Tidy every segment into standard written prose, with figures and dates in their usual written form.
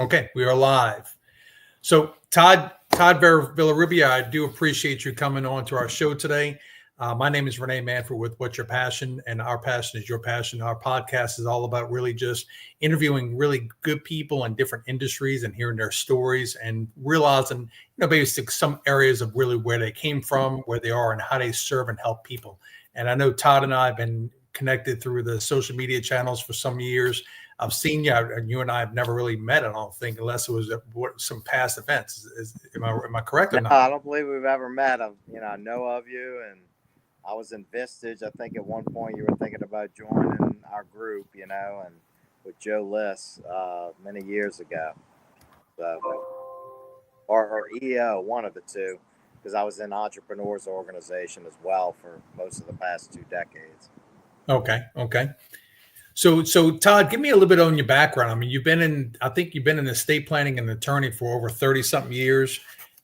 Okay, we are live. So Todd Villarrubia, I do appreciate you coming on to our show today. My name is Renee Manford with What's Your Passion, and our passion is your passion. Our podcast is all about really just interviewing really good people in different industries and hearing their stories and realizing, basically some areas of really where they came from, where they are, and how they serve and help people. And I know Todd and I have been connected through the social media channels for some years. I've seen you, and you and I have never really met, I don't think, unless it was some past events. Am I correct or No, not? I don't believe we've ever met. I know of you, and I was in Vistage. I think at one point you were thinking about joining our group, and with Joe Liss many years ago. So, or EO, one of the two, because I was in Entrepreneurs Organization as well for most of the past 2 decades. Okay. So Todd, give me a little bit on your background. I mean, I think you've been in estate planning and attorney for over 30 something years,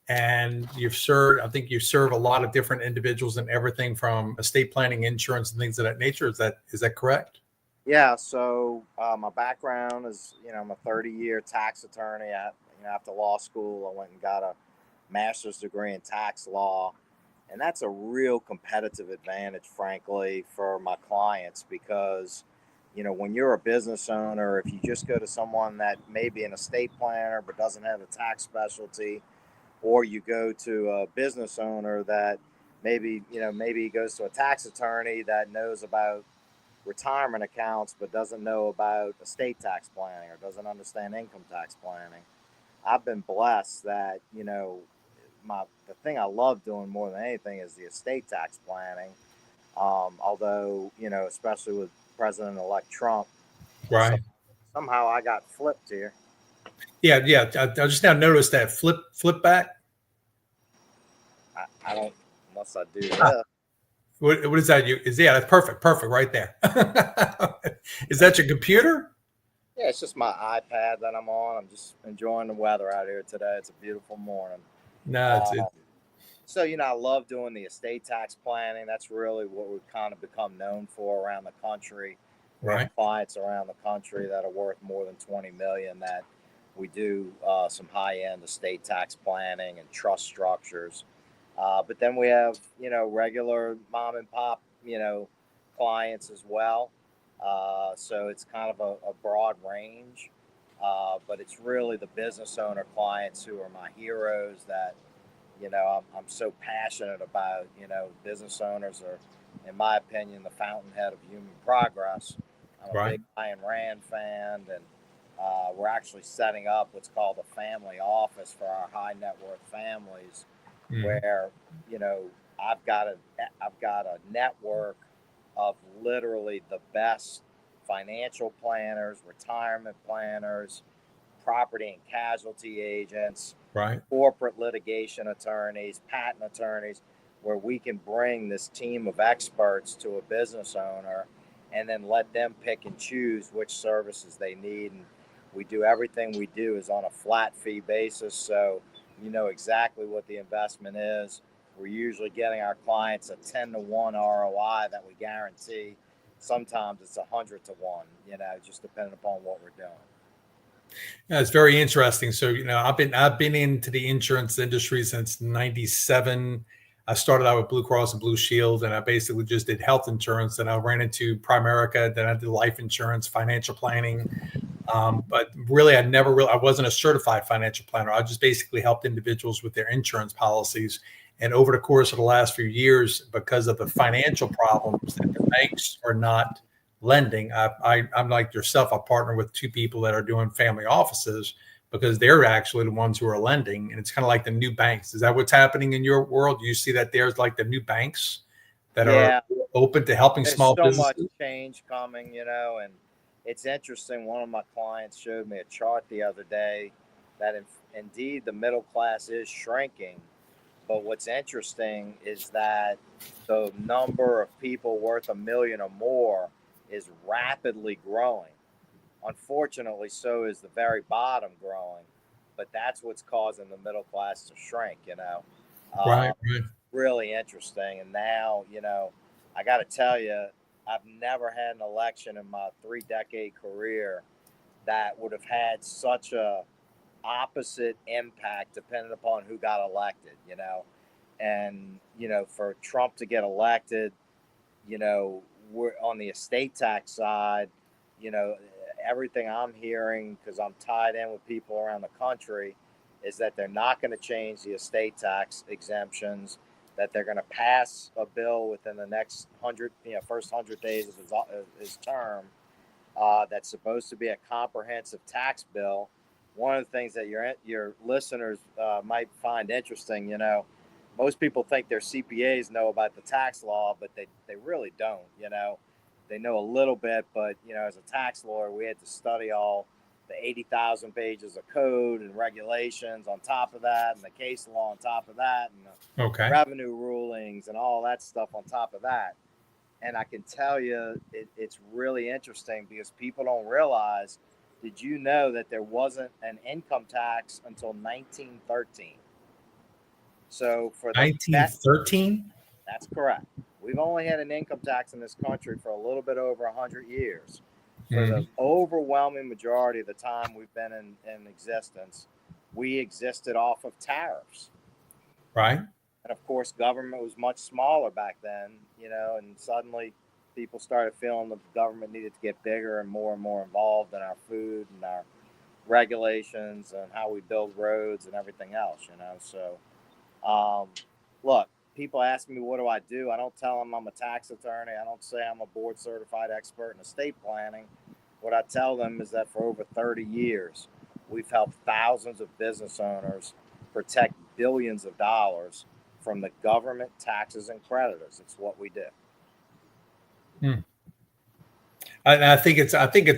and I think you serve a lot of different individuals and everything from estate planning, insurance, and things of that nature. Is that correct? Yeah, so my background is, I'm a 30-year tax attorney. After law school, I went and got a master's degree in tax law. And that's a real competitive advantage, frankly, for my clients because, when you're a business owner, if you just go to someone that may be an estate planner but doesn't have a tax specialty, or you go to a business owner that maybe goes to a tax attorney that knows about retirement accounts but doesn't know about estate tax planning or doesn't understand income tax planning. I've been blessed that, the thing I love doing more than anything is the estate tax planning. Although, especially with President-elect Trump, so, Right. somehow I got flipped here. Yeah. I just now noticed that flip back. I don't, unless I do Ah, this. what is that? That's perfect right there. Is that your computer? Yeah, it's just my iPad that I'm on. I'm just enjoying the weather out here today. It's a beautiful morning. No, Um, So, I love doing the estate tax planning. That's really what we've kind of become known for around the country. We have right. clients around the country that are worth more than 20 million that we do some high-end estate tax planning and trust structures. But then we have, regular mom and pop, clients as well. So it's kind of a broad range. But it's really the business owner clients who are my heroes that I'm so passionate about. Business owners are, in my opinion, the fountainhead of human progress. I'm a Right. big Ayn Rand fan, and we're actually setting up what's called a family office for our high net worth families, Mhm. where you know I've got a network of literally the best financial planners, retirement planners, property and casualty agents, Right. corporate litigation attorneys, patent attorneys, where we can bring this team of experts to a business owner and then let them pick and choose which services they need. And we do everything we do is on a flat fee basis. So you know exactly what the investment is. We're usually getting our clients a 10-to-1 ROI that we guarantee. Sometimes it's 100-to-1, just depending upon what we're doing. Yeah, it's very interesting. So, I've been into the insurance industry since '97. I started out with Blue Cross and Blue Shield, and I basically just did health insurance. Then I ran into Primerica. Then I did life insurance, financial planning. But really, I wasn't a certified financial planner. I just basically helped individuals with their insurance policies. And over the course of the last few years, because of the financial problems that the banks are not lending, I'm like yourself. I partner with two people that are doing family offices because they're actually the ones who are lending. And it's kind of like the new banks. Is that what's happening in your world? Do you see that there's like the new banks that are Yeah, open to helping there's small so much businesses? change coming, and it's interesting. One of my clients showed me a chart the other day that indeed the middle class is shrinking. But what's interesting is that the number of people worth a million or more is rapidly growing. Unfortunately, so is the very bottom growing. But that's what's causing the middle class to shrink, Right, Uh, right. really interesting. And now, I got to tell you, I've never had an election in my 3-decade career that would have had such a opposite impact depending upon who got elected, and for Trump to get elected, we're on the estate tax side, you know, everything I'm hearing, because I'm tied in with people around the country, is that they're not going to change the estate tax exemptions, that they're going to pass a bill within the next first 100 days of his term, that's supposed to be a comprehensive tax bill. One of the things that your listeners might find interesting, most people think their CPAs know about the tax law, but they really don't. They know a little bit, but as a tax lawyer, we had to study all the 80,000 pages of code and regulations on top of that, and the case law on top of that, and the Okay. revenue rulings and all that stuff on top of that. And I can tell you, it's really interesting because people don't realize. Did you know that there wasn't an income tax until 1913? So for the 1913? That's correct. We've only had an income tax in this country for a little bit over 100 years. For the overwhelming majority of the time we've been in existence, we existed off of tariffs. Right. And of course, government was much smaller back then, and suddenly people started feeling that the government needed to get bigger and more involved in our food and our regulations and how we build roads and everything else, So, look, people ask me, what do I do? I don't tell them I'm a tax attorney. I don't say I'm a board certified expert in estate planning. What I tell them is that for over 30 years, we've helped thousands of business owners protect billions of dollars from the government, taxes, and creditors. It's what we do. I think it's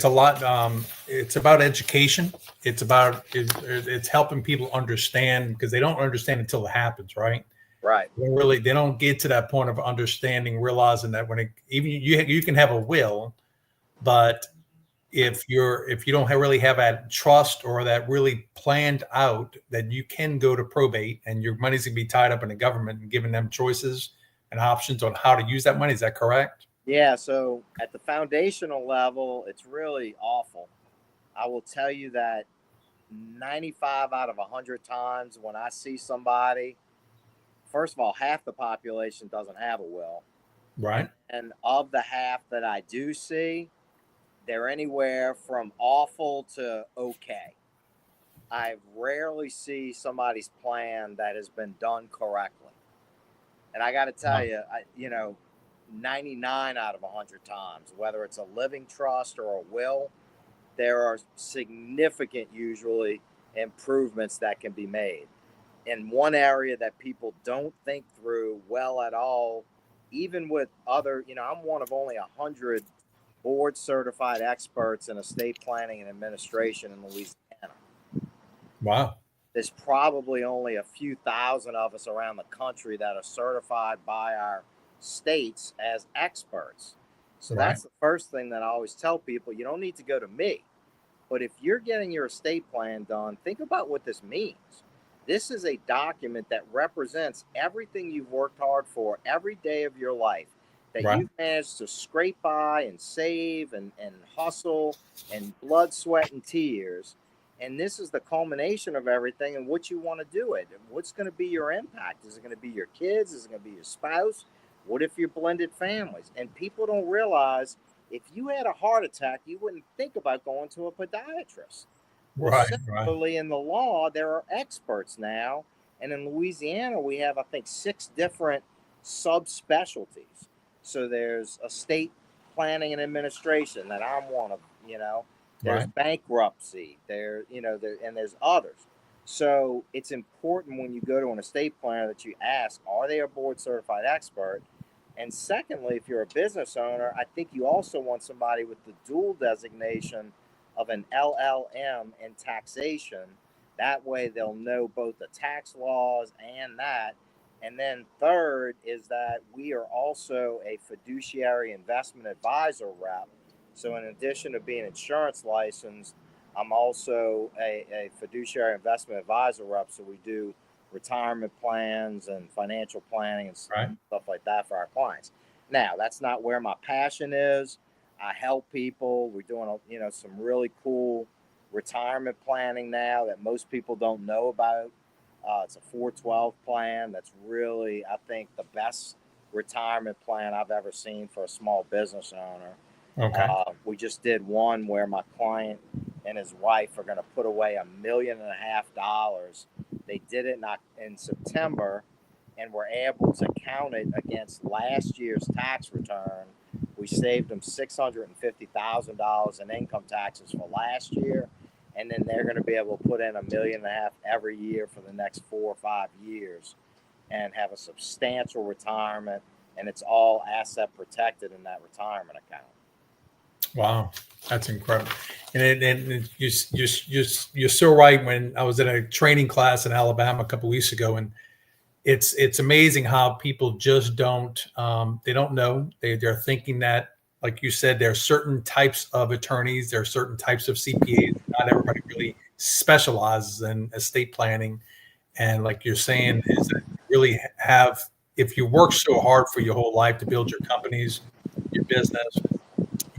a lot. It's about education. It's helping people understand, because they don't understand until it happens, right? Right. They don't get to that point of understanding, realizing that even you can have a will, but if you don't really have that trust or that really planned out, that you can go to probate and your money's gonna be tied up in the government and giving them choices and options on how to use that money. Is that correct? Yeah. So at the foundational level, it's really awful. I will tell you that 95 out of 100 times when I see somebody, first of all, half the population doesn't have a will. Right. And of the half that I do see, they're anywhere from awful to okay. I rarely see somebody's plan that has been done correctly. And I got to tell you, 99 out of 100 times, whether it's a living trust or a will, there are significant, usually, improvements that can be made. In one area that people don't think through well at all, even with other, I'm one of only 100 board certified experts in estate planning and administration in Louisiana. Wow. There's probably only a few thousand of us around the country that are certified by our states as experts. So that's the first thing that I always tell people. You don't need to go to me. But if you're getting your estate plan done, think about what this means. This is a document that represents everything you've worked hard for every day of your life, that you've managed to scrape by and save and hustle and blood, sweat, and tears. And this is the culmination of everything and what you want to do it. What's going to be your impact? Is it going to be your kids? Is it going to be your spouse? What if you're blended families? And people don't realize, if you had a heart attack, you wouldn't think about going to a podiatrist. Well, similarly, in the law, there are experts now. And in Louisiana, we have, I think, 6 different subspecialties. So there's estate planning and administration that I'm one of, There's bankruptcy, and there's others. So it's important when you go to an estate planner that you ask, are they a board certified expert? And secondly, if you're a business owner, I think you also want somebody with the dual designation of an LLM in taxation. That way they'll know both the tax laws and that. And then third is that we are also a fiduciary investment advisor rep. So in addition to being insurance licensed, I'm also a fiduciary investment advisor rep. So we do retirement plans and financial planning and stuff like that for our clients. Now, that's not where my passion is. I help people. We're doing some really cool retirement planning now that most people don't know about. It's a 412 plan that's really, I think, the best retirement plan I've ever seen for a small business owner. Okay. We just did one where my client and his wife are going to put away $1.5 million. They did it in September, and were able to count it against last year's tax return. We saved them $650,000 in income taxes for last year, and then they're going to be able to put in $1.5 million every year for the next 4 or 5 years, and have a substantial retirement. And it's all asset protected in that retirement account. Wow, that's incredible. And you're so right. When I was in a training class in Alabama a couple of weeks ago, and it's amazing how people just don't they don't know. They're thinking that, like you said, there are certain types of attorneys, there are certain types of CPAs. Not everybody really specializes in estate planning. And like you're saying, is that you really have, if you work so hard for your whole life to build your companies, your business,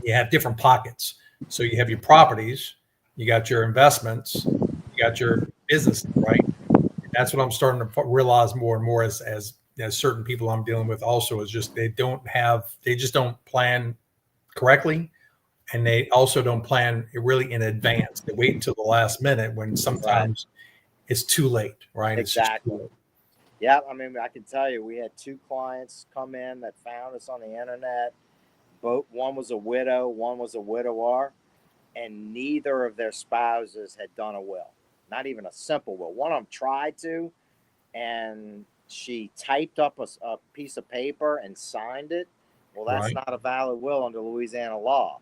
you have different pockets. So you have your properties, you got your investments, you got your business, right? That's what I'm starting to realize more and more as certain people I'm dealing with also, is just they just don't plan correctly, and they also don't plan really in advance. They wait until the last minute when Right. sometimes it's too late, right? It's just too Exactly. late. Yeah, I mean, I can tell you, we had 2 clients come in that found us on the internet. Both, one was a widow, one was a widower, and neither of their spouses had done a will, not even a simple will. One of them tried to, and she typed up a piece of paper and signed it. Well, that's Right. not a valid will under Louisiana law.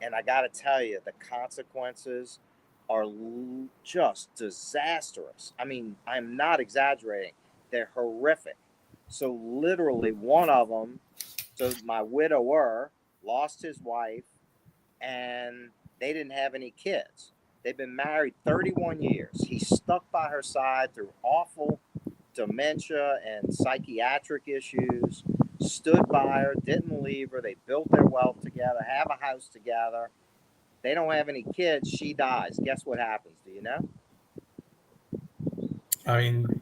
And I got to tell you, the consequences are just disastrous. I mean, I'm not exaggerating. They're horrific. So, literally, one of them, so my widower lost his wife, and they didn't have any kids. They've been married 31 years. He stuck by her side through awful dementia and psychiatric issues, stood by her, didn't leave her. They built their wealth together, have a house together. They don't have any kids. She dies. Guess what happens? Do you know? I mean,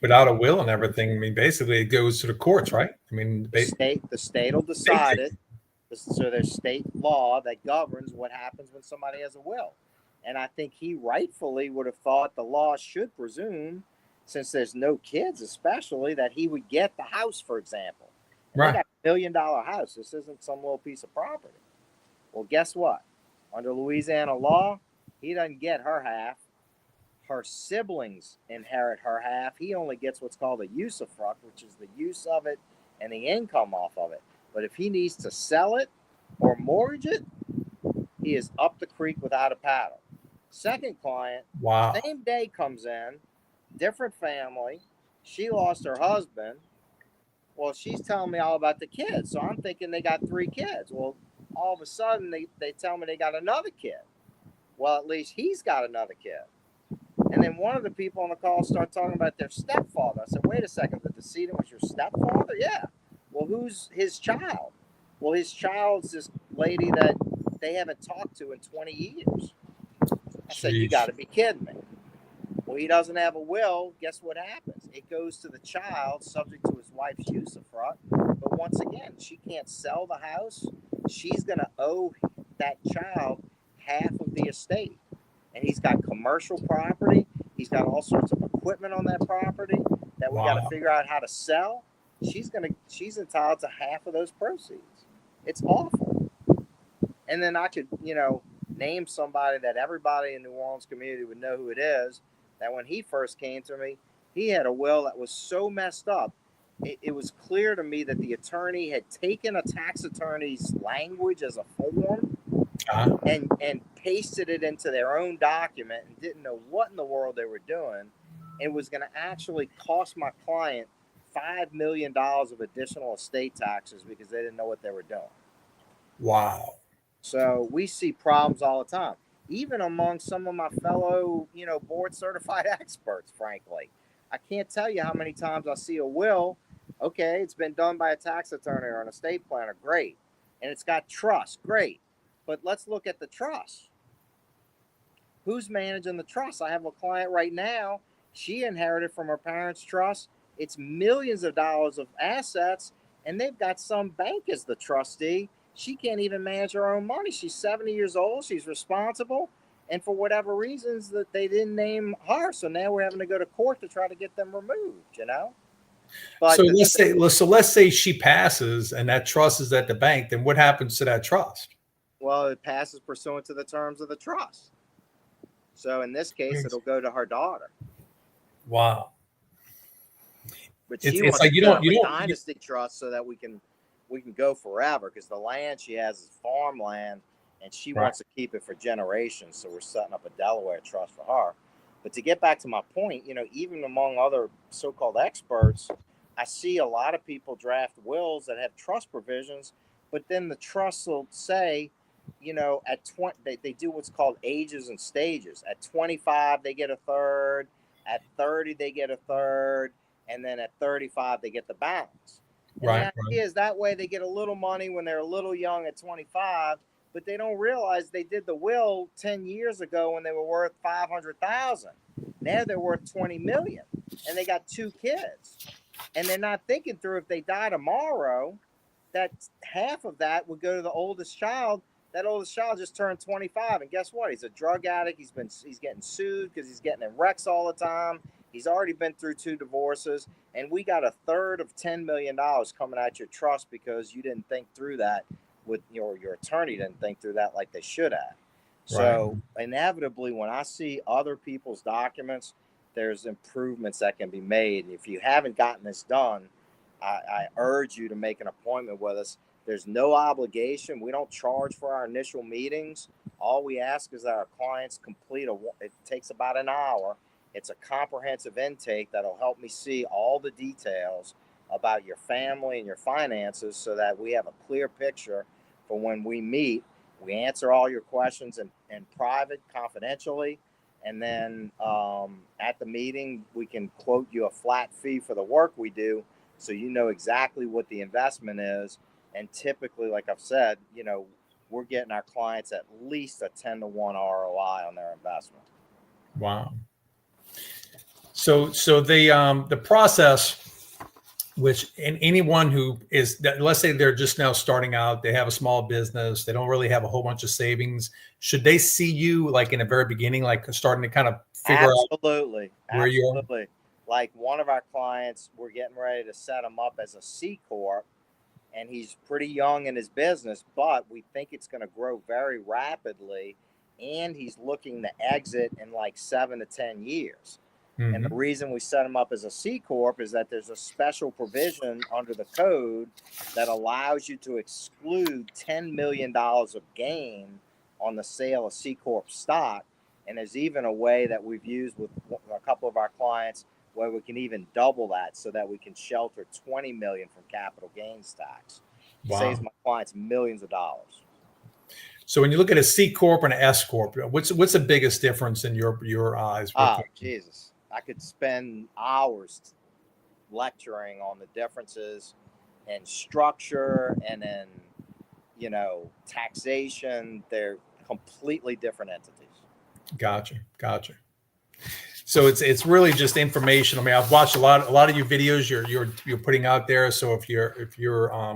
without a will and everything, I mean, basically it goes to the courts, right? I mean, The state will they decide take it. So there's state law that governs what happens when somebody has a will. And I think he rightfully would have thought the law should presume, since there's no kids, especially, that he would get the house, for example. And they right. got $1 million house. This isn't some little piece of property. Well, guess what? Under Louisiana law, he doesn't get her half. Her siblings inherit her half. He only gets what's called a usufruct, which is the use of it and the income off of it. But if he needs to sell it or mortgage it, he is up the creek without a paddle. Second client, Wow. same day comes in, different family. She lost her husband. Well, she's telling me all about the kids. So I'm thinking they got 3 kids. Well, all of a sudden they tell me they got another kid. Well, at least he's got another kid. And then one of the people on the call started talking about their stepfather. I said, wait a second, the decedent was your stepfather? Yeah. Well, who's his child? Well, his child's this lady that they haven't talked to in 20 years. I said, you got Jeez. to be kidding me. Well, he doesn't have a will. Guess what happens? It goes to the child, subject to his wife's usufruct. But once again, she can't sell the house. She's going to owe that child half of the estate. And he's got commercial property. He's got all sorts of equipment on that property that we got to Wow. figure out how to sell. She's entitled to half of those proceeds. It's awful. And then I could, name somebody that everybody in the New Orleans community would know who it is. That when he first came to me, he had a will that was so messed up. It was clear to me that the attorney had taken a tax attorney's language as a form Uh-huh. and pasted it into their own document and didn't know what in the world they were doing. It was going to actually cost my client $5 million of additional estate taxes because they didn't know what they were doing. Wow. So we see problems all the time, even among some of my fellow, board certified experts, frankly. I can't tell you how many times I see a will. Okay, it's been done by a tax attorney or an estate planner. Great. And it's got trust. Great. But let's look at the trust. who's managing the trust? I have a client right now. She inherited from her parents' trust. It's millions of dollars of assets, and they've got some bank as the trustee. She can't even manage her own money. She's 70 years old. She's responsible. And for whatever reasons that they didn't name her. So now we're having to go to court to try to get them removed, you know? But So let's say she passes and that trust is at the bank, then what happens to that trust? well, it passes pursuant to the terms of the trust. So in this case, it'll go to her daughter. Wow. But she It's wants like to you set up don't a dynasty trust so that we can go forever, because the land she has is farmland and she right. wants to keep it for generations. So we're setting up a Delaware trust for her. But to get back to my point, you know, even among other so-called experts, I see a lot of people draft wills that have trust provisions, but then the trust will say, you know, at 20, they do what's called ages and stages. At 25, they get a third. At 30, they get a third. And then at 35, they get the balance. And Right, the idea is that way they get a little money when they're a little young at 25, but they don't realize they did the will 10 years ago when they were worth 500,000. Now they're worth 20 million, and they got 2 kids. And they're not thinking through, if they die tomorrow, that half of that would go to the oldest child. That oldest child just turned 25, and guess what? He's a drug addict. He's getting sued because he's getting in wrecks all the time. He's already been through 2 divorces, and we got a third of $10 million coming out your trust because you didn't think through that with your attorney didn't think through that like they should have. So inevitably, when I see other people's documents, there's improvements that can be made. If you haven't gotten this done, I urge you to make an appointment with us. There's no obligation. We don't charge for our initial meetings. All we ask is that our clients complete it takes about an hour. It's a comprehensive intake that'll help me see all the details about your family and your finances so that we have a clear picture for when we meet. We answer all your questions in private, confidentially. And then at the meeting, we can quote you a flat fee for the work we do so you know exactly what the investment is. And typically, like I've said, you know, we're getting our clients at least a 10-to-1 ROI on their investment. Wow. So the process, which in anyone who is, let's say they're just now starting out, they have a small business, they don't really have a whole bunch of savings. Should they see you like in the very beginning, like starting to kind of figure out where you are? Absolutely. Like one of our clients, we're getting ready to set him up as a C Corp, and he's pretty young in his business, but we think it's going to grow very rapidly, and he's looking to exit in like 7 to 10 years. Mm-hmm. And the reason we set him up as a C Corp is that there's a special provision under the code that allows you to exclude $10 million of gain on the sale of C Corp stock. And there's even a way that we've used with a couple of our clients where we can even double that so that we can shelter $20 million from capital gains tax. Wow. Saves my clients millions of dollars. So when you look at a C Corp and an S Corp, what's the biggest difference in your eyes? Oh, Jesus. I could spend hours lecturing on the differences in structure and in, you know, taxation. They're completely different entities. Gotcha. So it's really just information. I mean, I've watched a lot of your videos you're putting out there. So if you're I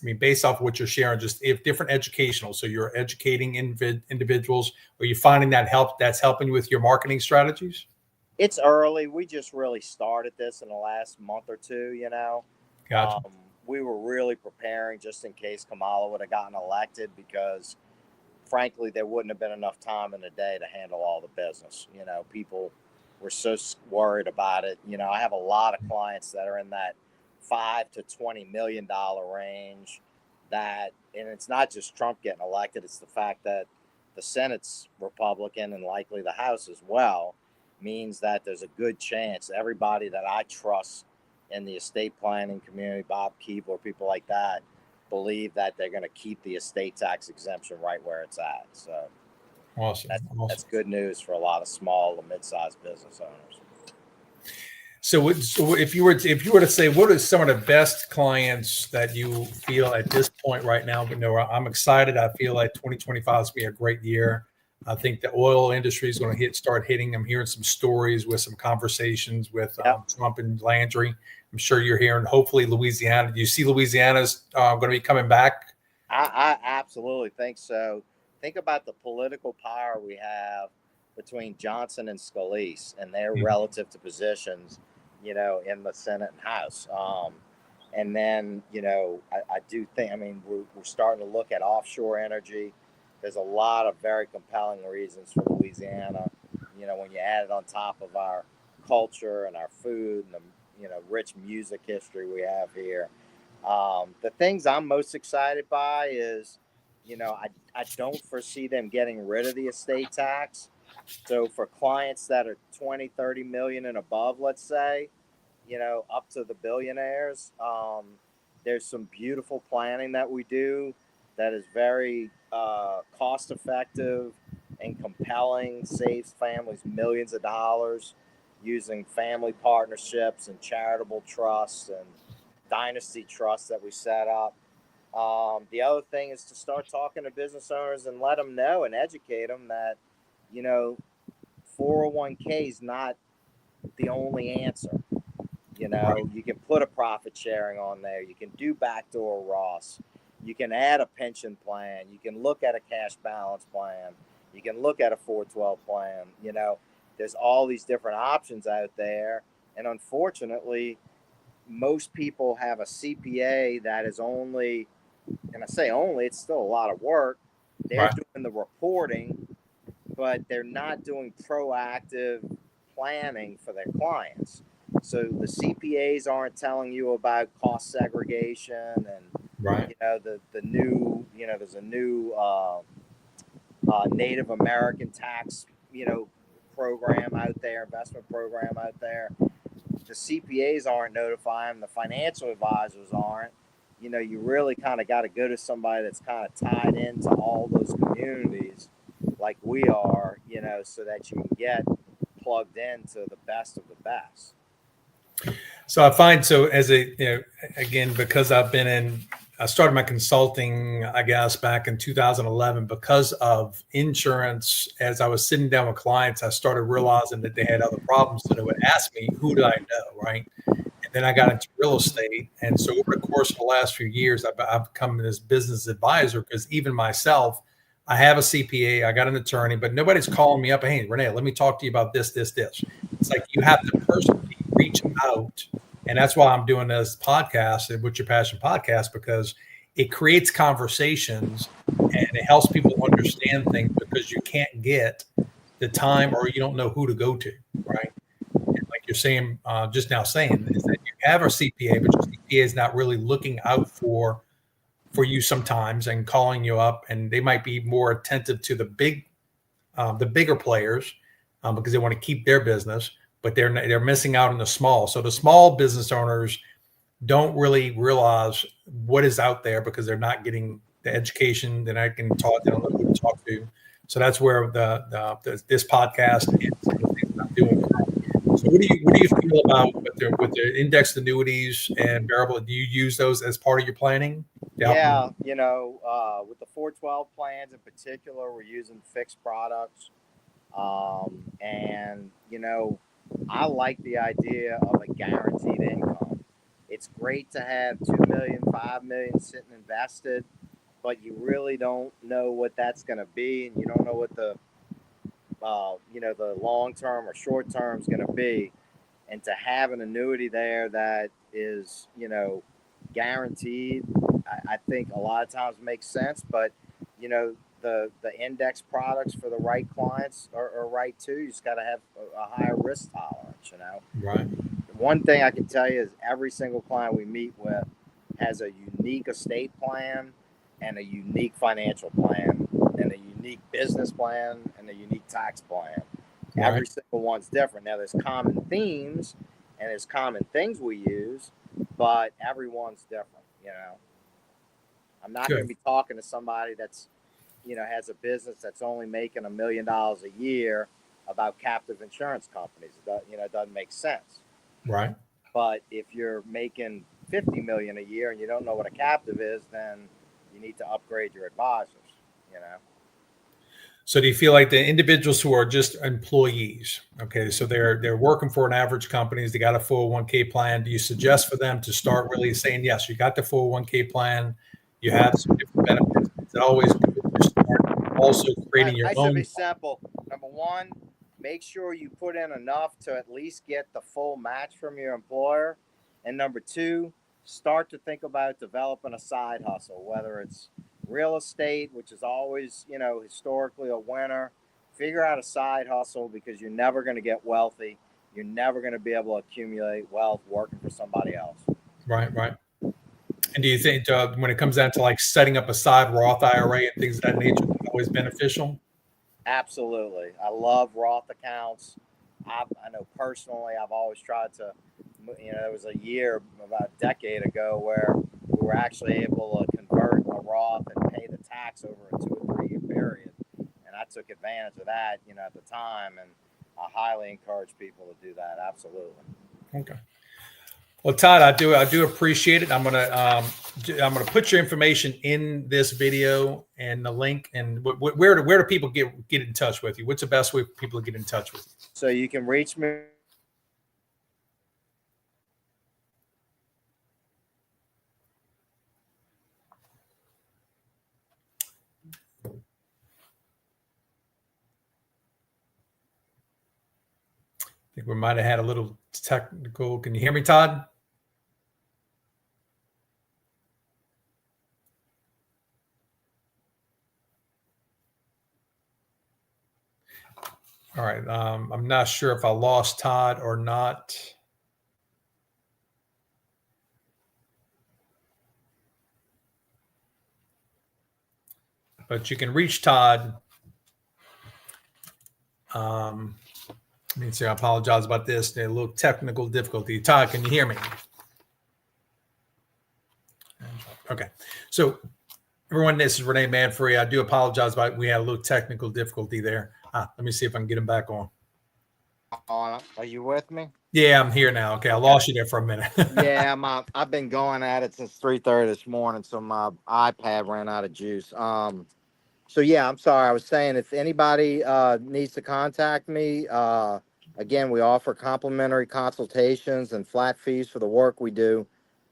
mean, based off of what you're sharing, just if different educational, so you're educating individuals, are you finding that's helping you with your marketing strategies? It's early. We just really started this in the last month or two, you know. Gotcha. We were really preparing just in case Kamala would have gotten elected, because frankly, there wouldn't have been enough time in the day to handle all the business. You know, people were so worried about it. You know, I have a lot of clients that are in that $5 to $20 million range. And it's not just Trump getting elected; it's the fact that the Senate's Republican and likely the House as well, means that there's a good chance everybody that I trust in the estate planning community, Bob Keebler, people like that, believe that they're going to keep the estate tax exemption right where it's at. So awesome. That's good news for a lot of small and mid-sized business owners. So if you were to say, what are some of the best clients that you feel at this point right now? You know, I'm excited. I feel like 2025 is going to be a great year. I think the oil industry is going to start hitting. I'm hearing some stories with some conversations with Trump and Landry. I'm sure you're hearing. Hopefully, Louisiana. Do you see Louisiana's going to be coming back? I absolutely think so. Think about the political power we have between Johnson and Scalise and their relative to positions, in the Senate and House. And then, I do think, we're starting to look at offshore energy. There's a lot of very compelling reasons for Louisiana. When you add it on top of our culture and our food and the, rich music history we have here. The things I'm most excited by is, I don't foresee them getting rid of the estate tax. So for clients that are 20, 30 million and above, let's say, up to the billionaires, there's some beautiful planning that we do that is very cost effective and compelling, saves families millions of dollars using family partnerships and charitable trusts and dynasty trusts that we set up. The other thing is to start talking to business owners and let them know and educate them that, 401k is not the only answer. You can put a profit sharing on there. You can do backdoor Ross. You can add a pension plan. You can look at a cash balance plan. You can look at a 412 plan. There's all these different options out there. And unfortunately, most people have a CPA that is only, and I say only, it's still a lot of work. They're doing the reporting, but they're not doing proactive planning for their clients. So the CPAs aren't telling you about cost segregation and the new, there's a new Native American tax program out there, investment program out there. The CPAs aren't notifying, the financial advisors aren't. You really kind of got to go to somebody that's kind of tied into all those communities like we are, so that you can get plugged into the best of the best. So I find, again, because I started my consulting, I guess, back in 2011 because of insurance. As I was sitting down with clients, I started realizing that they had other problems. So they would ask me, who do I know, right? And then I got into real estate. And so over the course of the last few years, I've become this business advisor because even myself, I have a CPA, I got an attorney, but nobody's calling me up. Hey, Renee, let me talk to you about this. It's like you have to personally reach out. And that's why I'm doing this podcast, What's Your Passion podcast, because it creates conversations and it helps people understand things because you can't get the time or you don't know who to go to, right? And like you're saying, just now saying, is that you have a CPA, but your CPA is not really looking out for you sometimes and calling you up, and they might be more attentive to the bigger players because they want to keep their business, but they're missing out on the small. So the small business owners don't really realize what is out there because they're not getting the education that I can talk. They don't know who to talk to. So that's where this podcast and some of the things that I'm doing. So what do you feel about with the indexed annuities and variable? Do you use those as part of your planning? Yeah, with the 412 plans in particular, we're using fixed products. And, I like the idea of a guaranteed income. It's great to have 2 million, 5 million sitting invested, but you really don't know what that's going to be. And you don't know what the long term or short term is going to be. And to have an annuity there that is, guaranteed, I think a lot of times makes sense. But, the index products for the right clients are right too. You just got to have a higher risk tolerance, Right. One thing I can tell you is every single client we meet with has a unique estate plan and a unique financial plan and a unique business plan and a unique tax plan. Right. Every single one's different. Now there's common themes and there's common things we use, but everyone's different, I'm not going to be talking to somebody that's, has a business that's only making $1 million a year about captive insurance companies. It doesn't make sense. Right. But if you're making 50 million a year and you don't know what a captive is, then you need to upgrade your advisors, So do you feel like the individuals who are just employees, okay, so they're working for an average companies, they got a 401k plan. Do you suggest for them to start really saying, yes, you got the 401k plan, you have some different benefits? Is it always good to start also creating your I said own? be simple. Number one, make sure you put in enough to at least get the full match from your employer. And number two, start to think about developing a side hustle, whether it's real estate, which is always, historically a winner. Figure out a side hustle because you're never going to get wealthy. You're never going to be able to accumulate wealth working for somebody else. Right, right. And do you think when it comes down to like setting up a side Roth IRA and things of that nature, that's always beneficial? Absolutely. I love Roth accounts. I know personally, I've always tried to, there was a year, about a decade ago, where we were actually able to convert a Roth and pay the tax over a 2 or 3 year period. And I took advantage of that, at the time. And I highly encourage people to do that. Absolutely. Okay. Well, Todd, I do appreciate it. I'm gonna put your information in this video and the link. And where do people get in touch with you? What's the best way for people to get in touch with you? So you can reach me. I think we might have had a little technical. Can you hear me, Todd? All right. I'm not sure if I lost Todd or not. But you can reach Todd. Let me see. I apologize about this. A little technical difficulty. Todd, can you hear me? Okay. So, everyone, this is Renee Manfrey. I do apologize about we had a little technical difficulty there. Let me see if I can get him back on. Are you with me? Yeah, I'm here now. Okay, I lost you there for a minute. Yeah, I've been going at it since 3:30 this morning, so my iPad ran out of juice. So yeah, I'm sorry. I was saying if anybody needs to contact me, again, we offer complimentary consultations and flat fees for the work we do.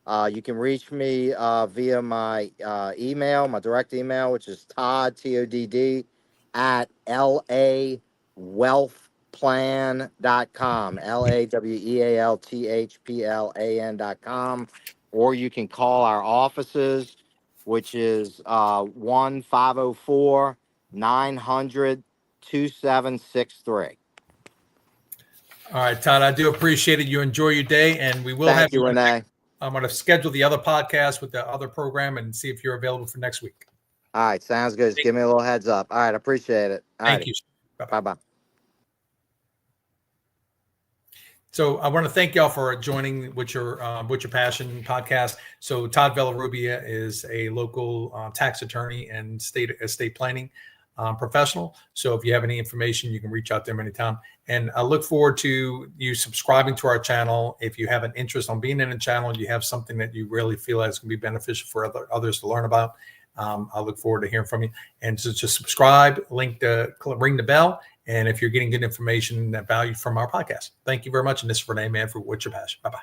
You can reach me via my email, my direct email, which is Todd, TODD, at lawealthplan.com, LAWEALTHPLAN.com, or you can call our offices, which is 1-504-900-2763. All right, Todd, I do appreciate it. You enjoy your day, and we will Thank you, Renee. I'm going to schedule the other podcast with the other program and see if you're available for next week. All right, sounds good. Just give me a little heads up. All right, appreciate it. Thank you. Bye-bye. So I want to thank y'all for joining with your passion podcast. So Todd Villarrubia is a local tax attorney and estate planning professional. So if you have any information, you can reach out to him anytime. And I look forward to you subscribing to our channel. If you have an interest on being in a channel and you have something that you really feel is going to be beneficial for others to learn about, I look forward to hearing from you. And so just subscribe, ring the bell. And if you're getting good information and value from our podcast, thank you very much. And this is Renee Manfrey, What's Your Passion? Bye-bye.